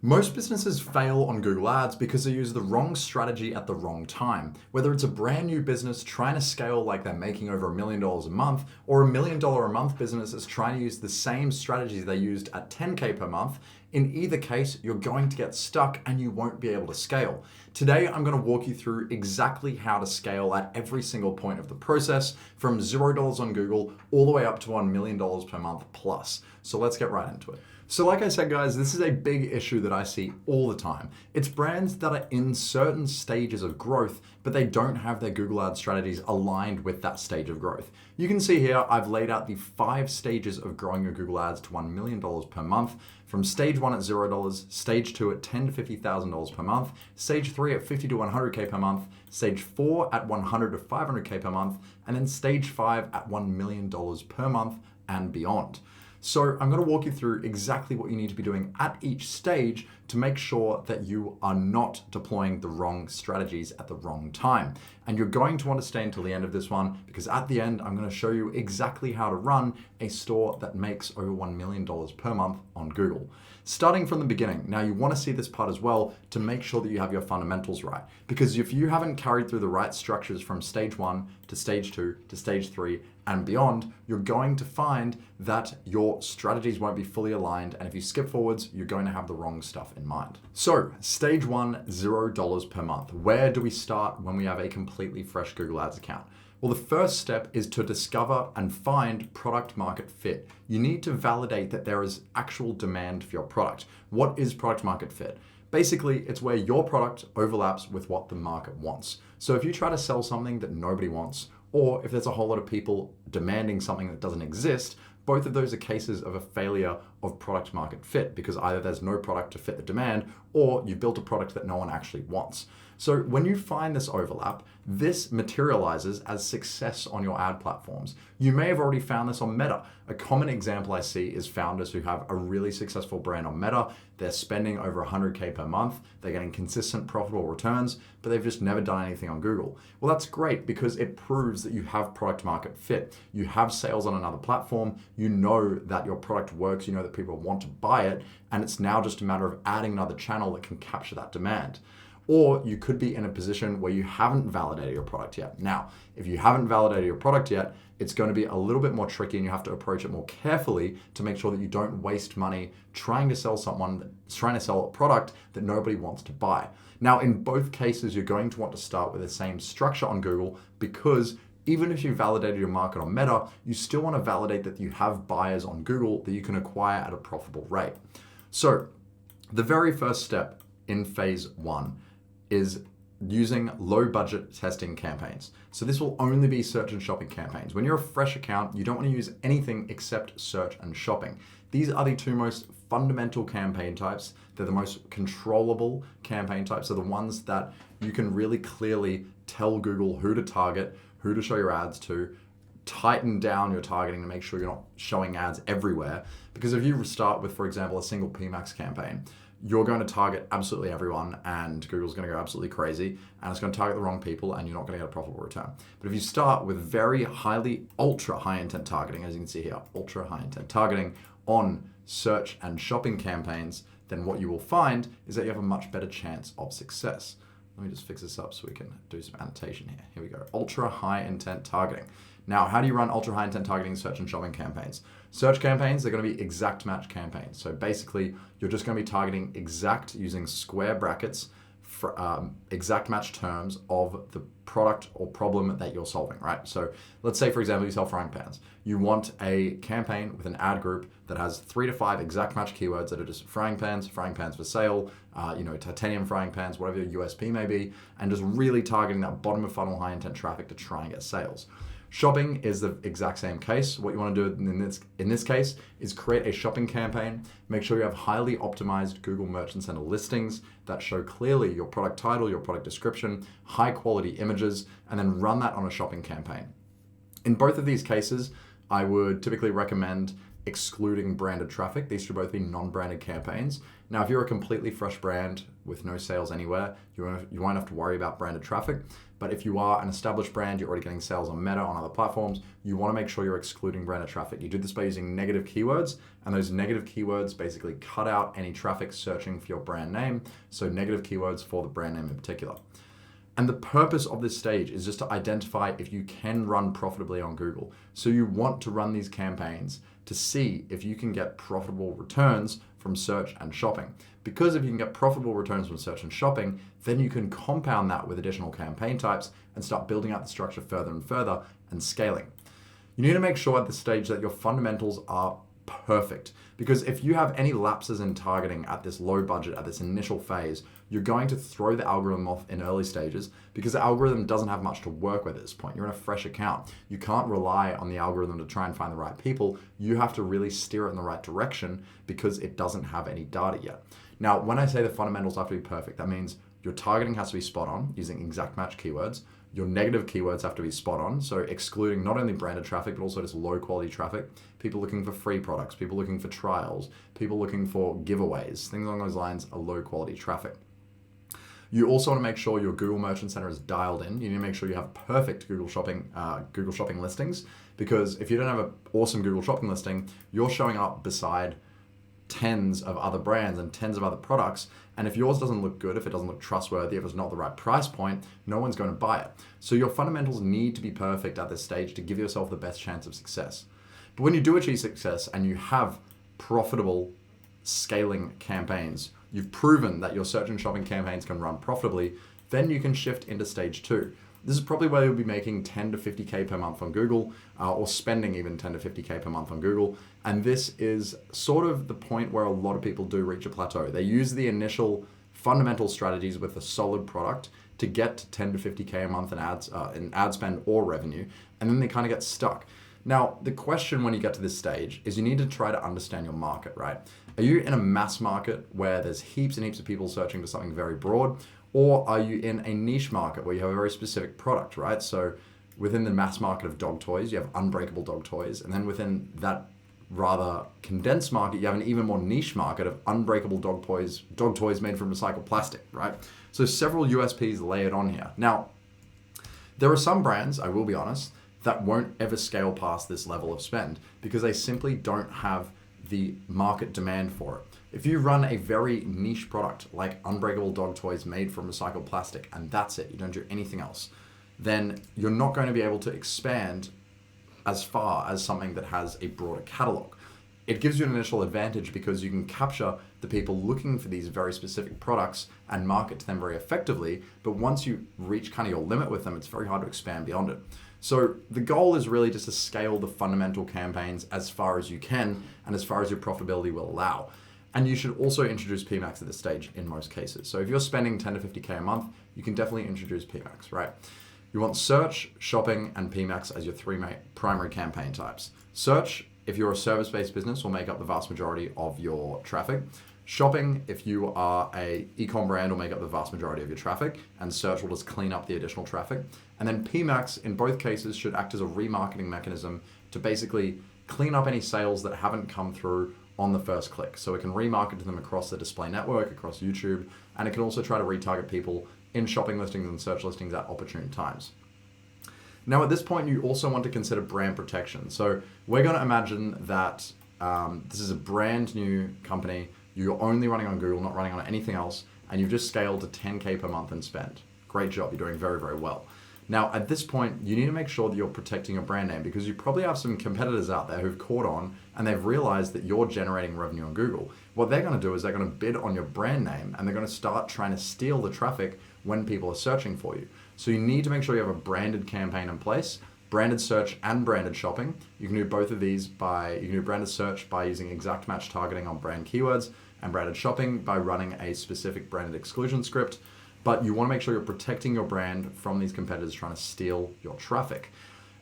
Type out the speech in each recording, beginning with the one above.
Most businesses fail on Google Ads because they use the wrong strategy at the wrong time. Whether it's a brand new business trying to scale like they're making over $1 million a month, or $1 million a month business is trying to use the same strategy they used at 10K per month, in either case, you're going to get stuck and you won't be able to scale. Today, I'm going to walk you through exactly how to scale at every single point of the process, from $0 on Google all the way up to $1 million per month plus. So let's get right into it. So like I said, guys, this is a big issue that I see all the time. It's brands that are in certain stages of growth, but they don't have their Google Ads strategies aligned with that stage of growth. You can see here, I've laid out the 5 stages of growing your Google Ads to $1 million per month, from stage 1 at $0, stage 2 at $10,000 to $50,000 per month, stage 3 at $50,000 to $100K per month, stage 4 at $100,000 to $500K per month, and then stage 5 at $1 million per month and beyond. So I'm going to walk you through exactly what you need to be doing at each stage to make sure that you are not deploying the wrong strategies at the wrong time. And you're going to want to stay until the end of this one, because at the end, I'm going to show you exactly how to run a store that makes over $1 million per month on Google. Starting from the beginning. Now you want to see this part as well to make sure that you have your fundamentals right. Because if you haven't carried through the right structures from stage 1 to stage 2 to stage 3 and beyond, you're going to find that your strategies won't be fully aligned. And if you skip forwards, you're going to have the wrong stuff in mind. So stage 1, $0 per month. Where do we start when we have a completely fresh Google Ads account? Well, the first step is to discover and find product market fit. You need to validate that there is actual demand for your product. What is product market fit? Basically, it's where your product overlaps with what the market wants. So if you try to sell something that nobody wants, or if there's a whole lot of people demanding something that doesn't exist, both of those are cases of a failure of product market fit, because either there's no product to fit the demand, or you built a product that no one actually wants. So when you find this overlap, this materializes as success on your ad platforms. You may have already found this on Meta. A common example I see is founders who have a really successful brand on Meta. They're spending over 100K per month. They're getting consistent profitable returns, but they've just never done anything on Google. Well, that's great because it proves that you have product market fit. You have sales on another platform. You know that your product works. You know that people want to buy it. And it's now just a matter of adding another channel that can capture that demand. Or you could be in a position where you haven't validated your product yet. Now, if you haven't validated your product yet, it's going to be a little bit more tricky and you have to approach it more carefully to make sure that you don't waste money trying to sell a product that nobody wants to buy. Now, in both cases, you're going to want to start with the same structure on Google, because even if you validated your market on Meta, you still want to validate that you have buyers on Google that you can acquire at a profitable rate. So the very first step in phase 1 is using low budget testing campaigns. So this will only be search and shopping campaigns. When you're a fresh account, you don't want to use anything except search and shopping. These are the 2 most fundamental campaign types. They're the most controllable campaign types. They're the ones that you can really clearly tell Google who to target, who to show your ads to, tighten down your targeting to make sure you're not showing ads everywhere. Because if you start with, for example, a single PMax campaign, you're going to target absolutely everyone and Google's going to go absolutely crazy and it's going to target the wrong people and you're not going to get a profitable return. But if you start with very ultra high intent targeting, as you can see here, ultra high intent targeting on search and shopping campaigns, then what you will find is that you have a much better chance of success. Let me just fix this up so we can do some annotation here. Here we go. Ultra high intent targeting. Now, how do you run ultra high intent targeting search and shopping campaigns? Search campaigns, they're going to be exact match campaigns. So basically, you're just going to be targeting using square brackets for exact match terms of the product or problem that you're solving, right? So let's say, for example, you sell frying pans. You want a campaign with an ad group that has 3 to 5 exact match keywords that are just frying pans for sale, titanium frying pans, whatever your USP may be, and just really targeting that bottom of funnel high intent traffic to try and get sales. Shopping is the exact same case. What you want to do in this case is create a shopping campaign. Make sure you have highly optimized Google Merchant Center listings that show clearly your product title, your product description, high quality images, and then run that on a shopping campaign. In both of these cases, I would typically recommend excluding branded traffic. These should both be non-branded campaigns. Now, if you're a completely fresh brand with no sales anywhere, you won't have to worry about branded traffic. But if you are an established brand, you're already getting sales on Meta, on other platforms, you want to make sure you're excluding branded traffic. You do this by using negative keywords, and those negative keywords basically cut out any traffic searching for your brand name. So negative keywords for the brand name in particular. And the purpose of this stage is just to identify if you can run profitably on Google. So you want to run these campaigns to see if you can get profitable returns from search and shopping. Because if you can get profitable returns from search and shopping, then you can compound that with additional campaign types and start building out the structure further and further and scaling. You need to make sure at this stage that your fundamentals are perfect, because if you have any lapses in targeting at this low budget, at this initial phase, you're going to throw the algorithm off in early stages because the algorithm doesn't have much to work with at this point. You're in a fresh account. You can't rely on the algorithm to try and find the right people. You have to really steer it in the right direction because it doesn't have any data yet. Now, when I say the fundamentals have to be perfect, that means your targeting has to be spot on using exact match keywords. Your negative keywords have to be spot on, so excluding not only branded traffic, but also just low quality traffic, people looking for free products, people looking for trials, people looking for giveaways, things along those lines are low quality traffic. You also want to make sure your Google Merchant Center is dialed in. You need to make sure you have perfect Google Shopping listings, because if you don't have an awesome Google Shopping listing, you're showing up beside tens of other brands and tens of other products. And if yours doesn't look good, if it doesn't look trustworthy, if it's not the right price point, no one's going to buy it. So your fundamentals need to be perfect at this stage to give yourself the best chance of success. But when you do achieve success and you have profitable scaling campaigns, you've proven that your search and shopping campaigns can run profitably, then you can shift into stage 2. This is probably where you'll be making 10 to 50K per month on Google, or spending even 10 to 50K per month on Google. And this is sort of the point where a lot of people do reach a plateau. They use the initial fundamental strategies with a solid product to get to 10 to 50K a month in ad spend or revenue, and then they kind of get stuck. Now, the question when you get to this stage is you need to try to understand your market, right? Are you in a mass market where there's heaps and heaps of people searching for something very broad? Or are you in a niche market where you have a very specific product, right? So within the mass market of dog toys, you have unbreakable dog toys. And then within that rather condensed market, you have an even more niche market of unbreakable dog toys made from recycled plastic, right? So several USPs layered on here. Now, there are some brands, I will be honest, that won't ever scale past this level of spend because they simply don't have the market demand for it. If you run a very niche product like unbreakable dog toys made from recycled plastic and that's it, you don't do anything else, then you're not going to be able to expand as far as something that has a broader catalog. It gives you an initial advantage because you can capture the people looking for these very specific products and market to them very effectively. But once you reach kind of your limit with them, it's very hard to expand beyond it. So the goal is really just to scale the fundamental campaigns as far as you can and as far as your profitability will allow. And you should also introduce PMax at this stage in most cases. So if you're spending 10 to 50K a month, you can definitely introduce PMax, right? You want search, shopping, and PMax as your three primary campaign types. Search, if you're a service-based business, will make up the vast majority of your traffic. Shopping, if you are a e-com brand, will make up the vast majority of your traffic, and search will just clean up the additional traffic. And then PMax, in both cases, should act as a remarketing mechanism to basically clean up any sales that haven't come through on the first click. So it can remarket to them across the display network, across YouTube, and it can also try to retarget people in shopping listings and search listings at opportune times. Now at this point, you also want to consider brand protection. So we're going to imagine that this is a brand new company, you're only running on Google, not running on anything else, and you've just scaled to 10K per month in spend. Great job, you're doing very, very well. Now, at this point, you need to make sure that you're protecting your brand name because you probably have some competitors out there who've caught on and they've realized that you're generating revenue on Google. What they're going to do is they're going to bid on your brand name and they're going to start trying to steal the traffic when people are searching for you. So you need to make sure you have a branded campaign in place, branded search and branded shopping. You can do both of these you can do branded search by using exact match targeting on brand keywords and branded shopping by running a specific branded exclusion script. But you want to make sure you're protecting your brand from these competitors trying to steal your traffic.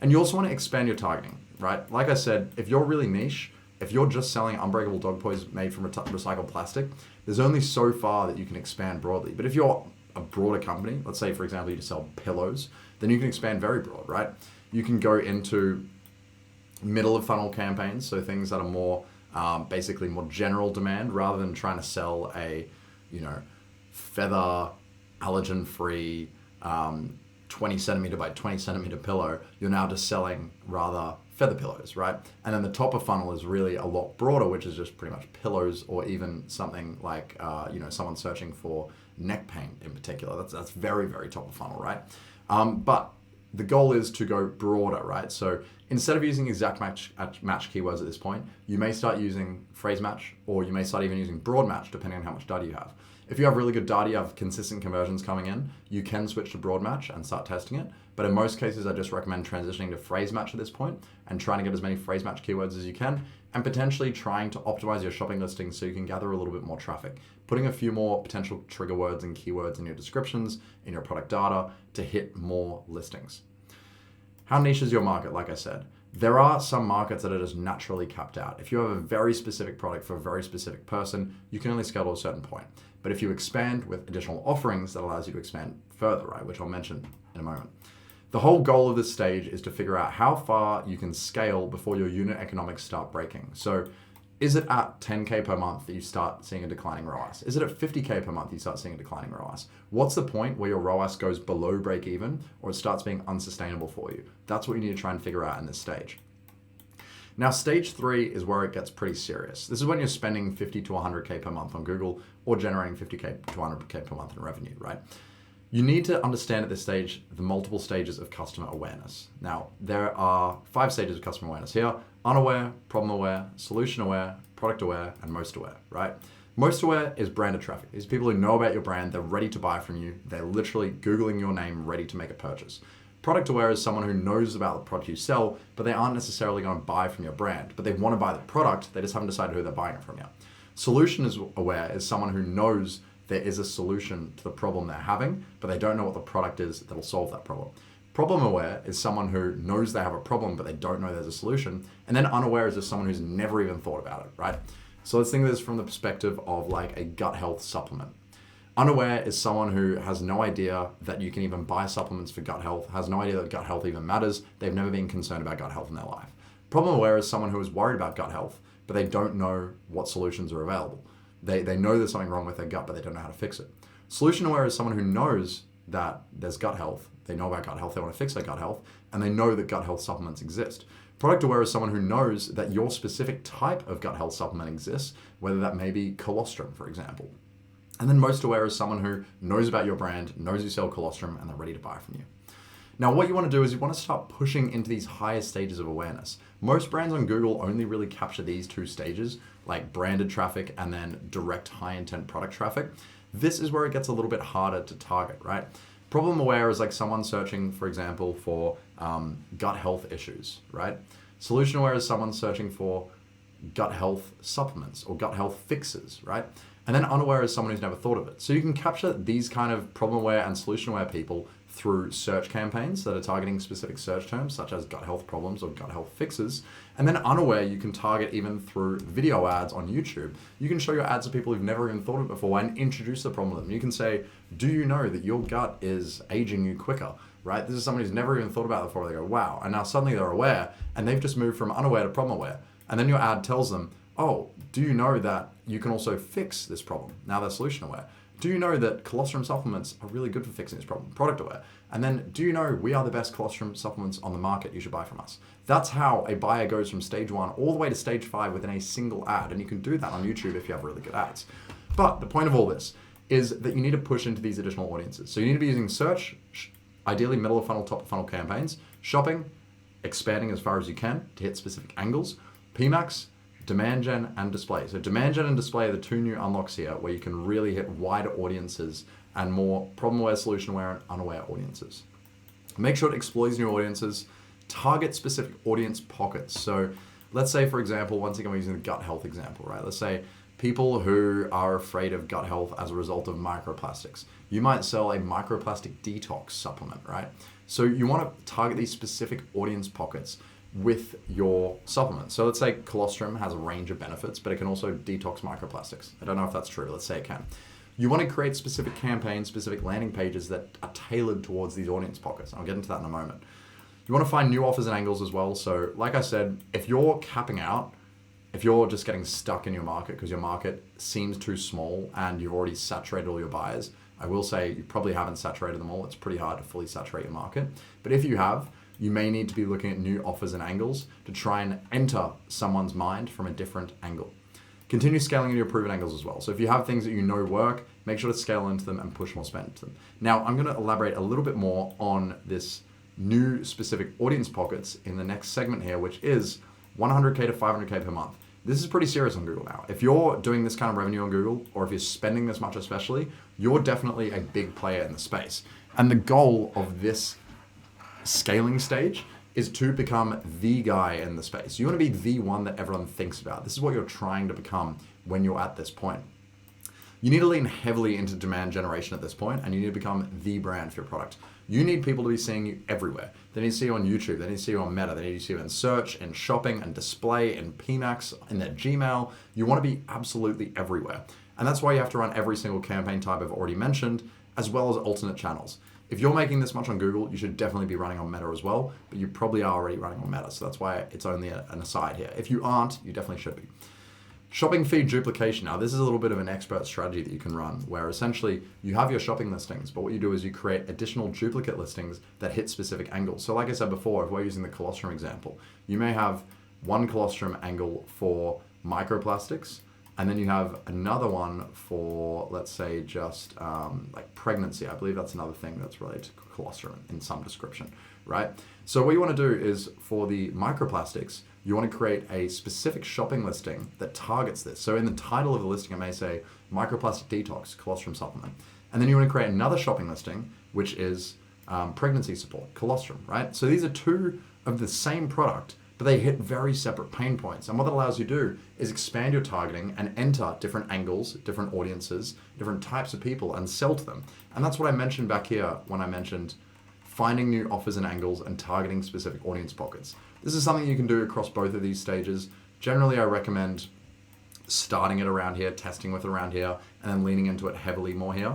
And you also want to expand your targeting, right? Like I said, if you're really niche, if you're just selling unbreakable dog toys made from recycled plastic, there's only so far that you can expand broadly. But if you're a broader company, let's say, for example, you just sell pillows, then you can expand very broad, right? You can go into middle of funnel campaigns, so things that are more basically more general demand, rather than trying to sell a, feather, allergen-free 20 centimeter by 20 centimeter pillow. You're now just selling rather feather pillows, right? And then the top of funnel is really a lot broader, which is just pretty much pillows, or even something like someone searching for neck pain in particular. That's very, very top of funnel, right? But the goal is to go broader, right? So instead of using exact match keywords at this point, you may start using phrase match, or you may start even using broad match, depending on how much data you have. If you have really good data, you have consistent conversions coming in, you can switch to broad match and start testing it. But in most cases, I just recommend transitioning to phrase match at this point and trying to get as many phrase match keywords as you can, and potentially trying to optimize your shopping listings so you can gather a little bit more traffic. Putting a few more potential trigger words and keywords in your descriptions, in your product data, to hit more listings. How niche is your market? Like I said, there are some markets that are just naturally capped out. If you have a very specific product for a very specific person, you can only scale to a certain point. But if you expand with additional offerings, that allows you to expand further, right? Which I'll mention in a moment. The whole goal of this stage is to figure out how far you can scale before your unit economics start breaking. So is it at 10K per month that you start seeing a declining ROAS? Is it at 50K per month you start seeing a declining ROAS? What's the point where your ROAS goes below break even, or it starts being unsustainable for you? That's what you need to try and figure out in this stage. Now, stage 3 is where it gets pretty serious. This is when you're spending 50 to 100K per month on Google, or generating 50K to 100K per month in revenue, right? You need to understand at this stage the multiple stages of customer awareness. Now, there are 5 stages of customer awareness here: unaware, problem aware, solution aware, product aware, and most aware, right? Most aware is branded traffic. These people who know about your brand, they're ready to buy from you. They're literally Googling your name, ready to make a purchase. Product aware is someone who knows about the product you sell, but they aren't necessarily going to buy from your brand, but they want to buy the product, they just haven't decided who they're buying it from yet. Solution aware is someone who knows there is a solution to the problem they're having, but they don't know what the product is that'll solve that problem. Problem aware is someone who knows they have a problem, but they don't know there's a solution. And then unaware is just someone who's never even thought about it, right? So let's think of this from the perspective of like a gut health supplement. Unaware is someone who has no idea that you can even buy supplements for gut health, has no idea that gut health even matters. They've never been concerned about gut health in their life. Problem aware is someone who is worried about gut health, but they don't know what solutions are available. They know there's something wrong with their gut, but they don't know how to fix it. Solution aware is someone who knows that there's gut health. They know about gut health, they want to fix their gut health, and they know that gut health supplements exist. Product aware is someone who knows that your specific type of gut health supplement exists, whether that may be colostrum, for example. And then most aware is someone who knows about your brand, knows you sell colostrum, and they're ready to buy from you. Now, what you want to do is you want to start pushing into these higher stages of awareness. Most brands on Google only really capture these 2 stages, like branded traffic and then direct high intent product traffic. This is where it gets a little bit harder to target, right? Problem aware is like someone searching, for example, for gut health issues, right? Solution aware is someone searching for gut health supplements or gut health fixes, right? And then unaware is someone who's never thought of it. So you can capture these kind of problem aware and solution aware people through search campaigns that are targeting specific search terms such as gut health problems or gut health fixes. And then unaware you can target even through video ads on YouTube. You can show your ads to people who've never even thought of it before and introduce the problem to them. You can say, do you know that your gut is aging you quicker, right? This is someone who's never even thought about it before. They go, wow. And now suddenly they're aware and they've just moved from unaware to problem aware. And then your ad tells them, oh, do you know that you can also fix this problem? Now they're solution aware. Do you know that colostrum supplements are really good for fixing this problem? Product aware. And then, do you know we are the best colostrum supplements on the market? You should buy from us. That's how a buyer goes from stage 1 all the way to stage 5 within a single ad. And you can do that on YouTube if you have really good ads. But the point of all this is that you need to push into these additional audiences. So you need to be using search, ideally middle of funnel, top of funnel campaigns, shopping, expanding as far as you can to hit specific angles, PMAX, demand gen, and display. So demand gen and display are the 2 new unlocks here where you can really hit wider audiences and more problem aware, solution aware, and unaware audiences. Make sure to explore these new audiences, target specific audience pockets. So let's say, for example, once again, we're using the gut health example, right? Let's say people who are afraid of gut health as a result of microplastics. You might sell a microplastic detox supplement, right? So you want to target these specific audience pockets with your supplement. So let's say colostrum has a range of benefits, but it can also detox microplastics. I don't know if that's true. Let's say it can. You want to create specific campaigns, specific landing pages that are tailored towards these audience pockets. I'll get into that in a moment. You want to find new offers and angles as well. So like I said, if you're capping out, if you're just getting stuck in your market because your market seems too small and you've already saturated all your buyers, I will say you probably haven't saturated them all. It's pretty hard to fully saturate your market. But if you have, you may need to be looking at new offers and angles to try and enter someone's mind from a different angle. Continue scaling into your proven angles as well. So if you have things that you know work, make sure to scale into them and push more spend into them. Now, I'm going to elaborate a little bit more on this new specific audience pockets in the next segment here, which is 100K to 500K per month. This is pretty serious on Google now. If you're doing this kind of revenue on Google, or if you're spending this much especially, you're definitely a big player in the space. And the goal of this scaling stage is to become the guy in the space. You want to be the one that everyone thinks about. This is what you're trying to become when you're at this point. You need to lean heavily into demand generation at this point, and you need to become the brand for your product. You need people to be seeing you everywhere. They need to see you on YouTube, they need to see you on Meta, they need to see you in search, in shopping, and display, in PMax, in their Gmail. You want to be absolutely everywhere. And that's why you have to run every single campaign type I've already mentioned, as well as alternate channels. If you're making this much on Google, you should definitely be running on Meta as well, but you probably are already running on Meta, so that's why it's only an aside here. If you aren't, you definitely should be. Shopping feed duplication. Now, this is a little bit of an expert strategy that you can run, where essentially you have your shopping listings, but what you do is you create additional duplicate listings that hit specific angles. So like I said before, if we're using the colostrum example, you may have one colostrum angle for microplastics, and then you have another one for, let's say, just like pregnancy. I believe that's another thing that's related to colostrum in some description, right? So what you want to do is for the microplastics, you want to create a specific shopping listing that targets this. So in the title of the listing, it may say microplastic detox, colostrum supplement. And then you want to create another shopping listing, which is pregnancy support, colostrum, right? So these are two of the same product, but they hit very separate pain points. And what that allows you to do is expand your targeting and enter different angles, different audiences, different types of people, and sell to them. And that's what I mentioned back here when I mentioned finding new offers and angles and targeting specific audience pockets. This is something you can do across both of these stages. Generally, I recommend starting it around here, testing with around here, and then leaning into it heavily more here.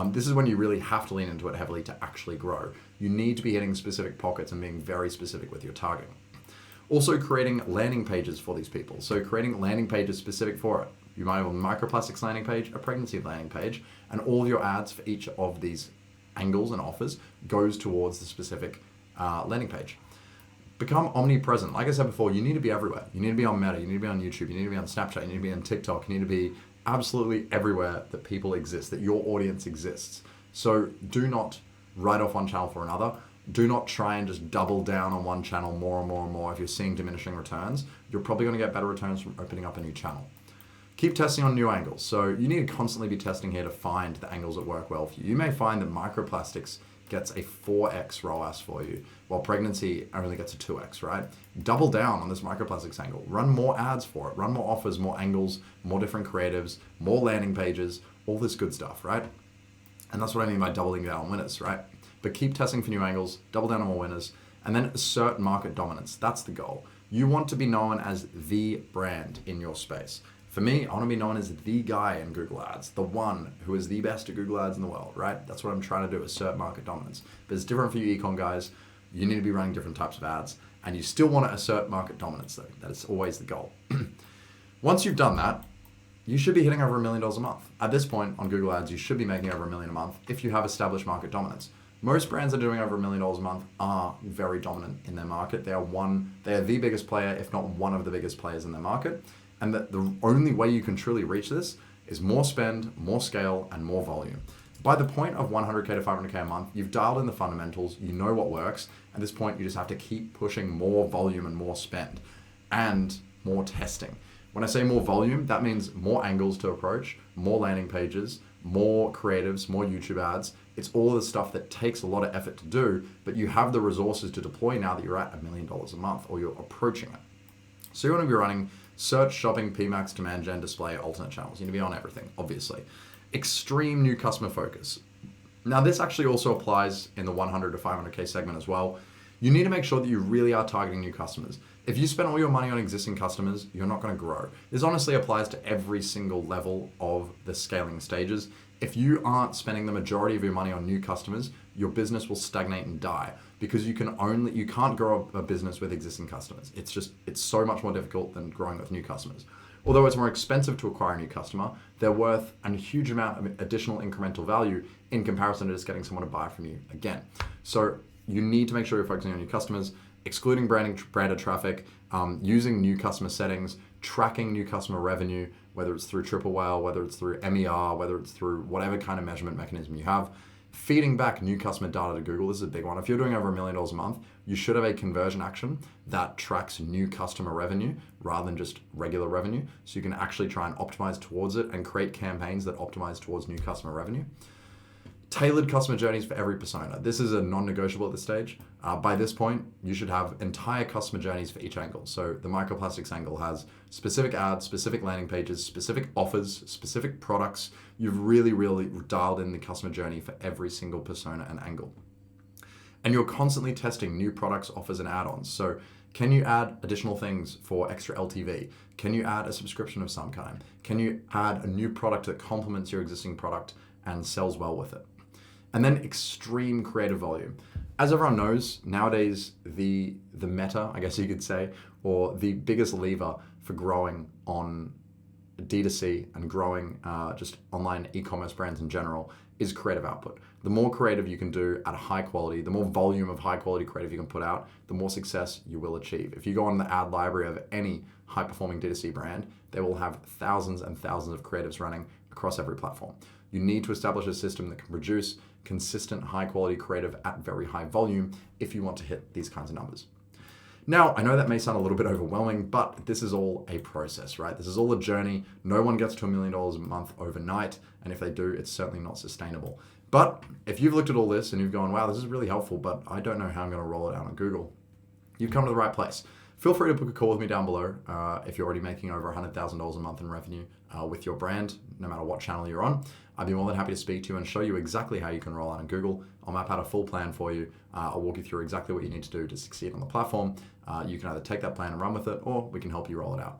This is when you really have to lean into it heavily to actually grow. You need to be hitting specific pockets and being very specific with your targeting. Also creating landing pages for these people. So creating landing pages specific for it. You might have a microplastics landing page, a pregnancy landing page, and all of your ads for each of these angles and offers goes towards the specific landing page. Become omnipresent. Like I said before, you need to be everywhere. You need to be on Meta, you need to be on YouTube, you need to be on Snapchat, you need to be on TikTok, you need to be absolutely everywhere that people exist, that your audience exists. So do not write off one channel for another. Do not try and just double down on one channel more and more and more. If you're seeing diminishing returns, you're probably going to get better returns from opening up a new channel. Keep testing on new angles. So you need to constantly be testing here to find the angles that work well for you. You may find that microplastics gets a 4x ROAS for you, while pregnancy only gets a 2x, right? Double down on this microplastics angle. Run more ads for it. Run more offers, more angles, more different creatives, more landing pages, all this good stuff, right? And that's what I mean by doubling down on winners, right? But keep testing for new angles, double down on more winners, and then assert market dominance. That's the goal. You want to be known as the brand in your space. For me, I want to be known as the guy in Google Ads, the one who is the best at Google Ads in the world, right? That's what I'm trying to do, assert market dominance. But it's different for you econ guys. You need to be running different types of ads, and you still want to assert market dominance though. That is always the goal. Once you've done that, you should be hitting over $1 million a month. At this point on Google Ads, you should be making over $1 million a month if you have established market dominance. Most brands that are doing over $1 million a month are very dominant in their market. They are the biggest player, if not one of the biggest players in their market. And that the only way you can truly reach this is more spend, more scale, and more volume. By the point of 100K to 500K a month, you've dialed in the fundamentals, you know what works. At this point, you just have to keep pushing more volume and more spend and more testing. When I say more volume, that means more angles to approach, more landing pages, more creatives, more YouTube ads. It's all of the stuff that takes a lot of effort to do, but you have the resources to deploy now that you're at $1 million a month or you're approaching it. So you want to be running search, shopping, PMax, demand gen, display, alternate channels. You need to be on everything, obviously. Extreme new customer focus. Now this actually also applies in the 100 to 500K segment as well. You need to make sure that you really are targeting new customers. If you spend all your money on existing customers, you're not going to grow. This honestly applies to every single level of the scaling stages. If you aren't spending the majority of your money on new customers, your business will stagnate and die. because you can't grow a business with existing customers. It's so much more difficult than growing with new customers. Although it's more expensive to acquire a new customer, they're worth a huge amount of additional incremental value in comparison to just getting someone to buy from you again. So you need to make sure you're focusing on your customers, excluding branded traffic, using new customer settings, tracking new customer revenue, whether it's through Triple Whale, whether it's through MER, whether it's through whatever kind of measurement mechanism you have. Feeding back new customer data to Google, this is a big one. If you're doing over $1 million a month, you should have a conversion action that tracks new customer revenue rather than just regular revenue. So you can actually try and optimize towards it and create campaigns that optimize towards new customer revenue. Tailored customer journeys for every persona. This is a non-negotiable at this stage. By this point, you should have entire customer journeys for each angle. So the microplastics angle has specific ads, specific landing pages, specific offers, specific products. You've really, really dialed in the customer journey for every single persona and angle. And you're constantly testing new products, offers, and add-ons. So can you add additional things for extra LTV? Can you add a subscription of some kind? Can you add a new product that complements your existing product and sells well with it? And then extreme creative volume. As everyone knows, nowadays the meta, I guess you could say, or the biggest lever for growing on D2C and growing just online e-commerce brands in general is creative output. The more creative you can do at a high quality, the more volume of high quality creative you can put out, the more success you will achieve. If you go on the ad library of any high performing D2C brand, they will have thousands and thousands of creatives running across every platform. You need to establish a system that can produce consistent high quality creative at very high volume if you want to hit these kinds of numbers. Now, I know that may sound a little bit overwhelming, but this is all a process, right? This is all a journey. No one gets to $1 million a month overnight, and if they do, it's certainly not sustainable. But if you've looked at all this and you've gone, wow, this is really helpful, but I don't know how I'm going to roll it out on Google, you've come to the right place. Feel free to book a call with me down below if you're already making over $100,000 a month in revenue with your brand, no matter what channel you're on. I'd be more than happy to speak to you and show you exactly how you can roll out on Google. I'll map out a full plan for you. I'll walk you through exactly what you need to do to succeed on the platform. You can either take that plan and run with it, or we can help you roll it out.